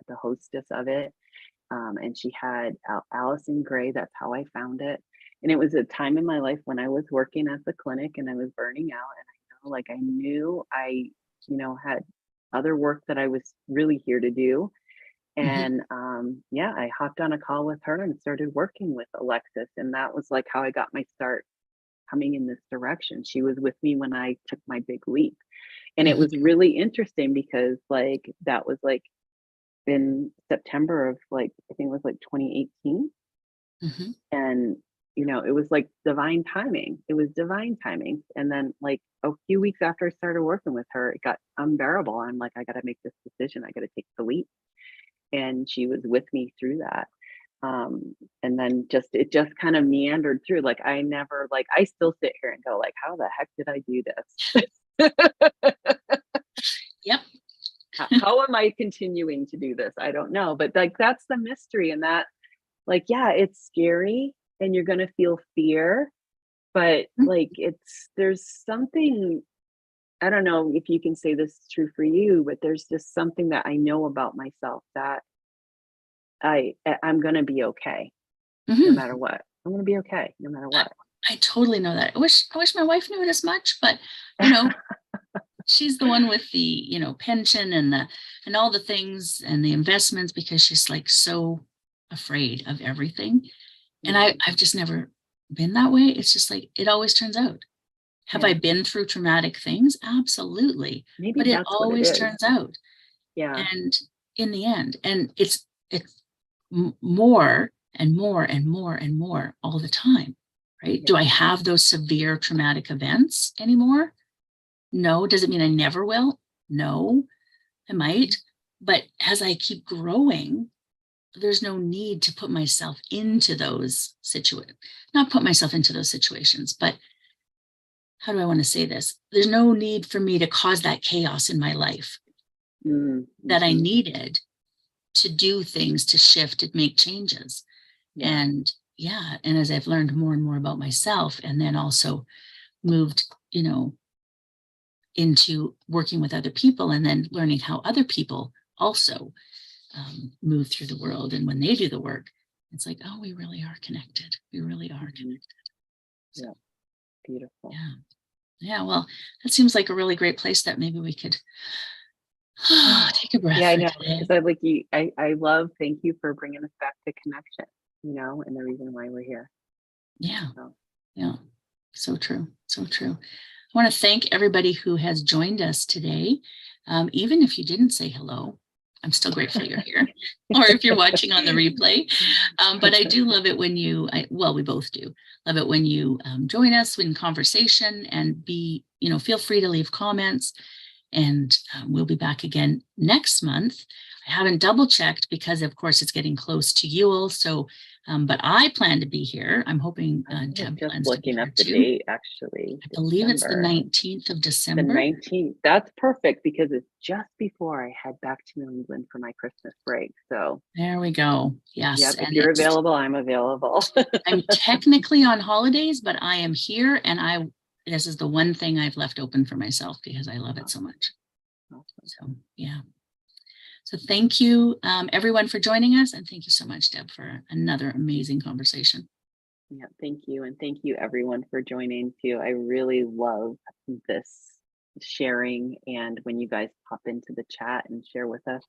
the hostess of it. And she had Allison Gray. That's how I found it. And it was a time in my life when I was working at the clinic and I was burning out. And I knew I had other work that I was really here to do. And I hopped on a call with her and started working with Alexis. And that was like how I got my start coming in this direction. She was with me when I took my big leap. And it was really interesting because like, that was like, in September of like, I think it was like 2018. Mhm. And, it was like divine timing. It was divine timing. And then like a few weeks after I started working with her, it got unbearable. I'm like, I got to make this decision. I got to take the leap. And she was with me through that. And then it just kind of meandered through. Like I never, like, I still sit here and go like, how the heck did I do this? Yep. How am I continuing to do this? I don't know. But like, that's the mystery. And that, like, yeah, it's scary and you're going to feel fear, but Mm, like, there's something, I don't know if you can say this is true for you, but there's just something that I know about myself that I'm going to be okay no mhm. matter what. I'm going to be okay no matter what. I totally know that. I wish my wife knew it as much, but you know, she's the one with the, pension and all the things and the investments because she's like so afraid of everything. And Yeah. I've just never been that way. It's just like it always turns out. Have I Yeah. been through traumatic things? Absolutely. Maybe But it that's what it always is. turns out. Yeah. And in the end, and it's more and more and more and more all the time, right? Do Yeah. I have those severe traumatic events anymore? No. Does it mean I never will? No, I might. But as I keep growing, there's no need to put myself into those situations, not put myself into those situations, but how do I want to say this? There's no need for me to cause that chaos in my life that I Mm-hmm. needed to do things, to shift, to make changes. Yeah. And yeah, and as I've learned more and more about myself, and then also moved, into working with other people, and then learning how other people also move through the world. And when they do the work, it's like, oh, we really are connected. We really are Mm-hmm. connected. So, Yeah. Beautiful. yeah. Yeah. Well, that seems like a really great place that maybe we could take a breath Yeah, I for know. today. Because I love, thank you for bringing us back to connection, and the reason why we're here. Yeah. So, Yeah. So true. So true. I want to thank everybody who has joined us today. Even if you didn't say hello, I'm still grateful you're here. Or if you're watching on the replay. But I do love it when we both do love it when you join us in conversation and feel free to leave comments. And we'll be back again next month. I haven't double checked because, of course, it's getting close to Yule. So, but I plan to be here. I'm hoping I was Deb just plans to be looking up here the too. date, actually, I believe it's the December 19th of the December. 19th. That's perfect because it's just before I head back to New England for my Christmas break. So, There we go. Yes. yep, if And you're available, I'm available. I'm technically on holidays, but I am here and this is the one thing I've left open for myself because I love it so much. Awesome. So, yeah. So thank you, everyone, for joining us. And thank you so much, Deb, for another amazing conversation. Yeah, thank you. And thank you everyone for joining too. I really love this sharing and when you guys pop into the chat and share with us.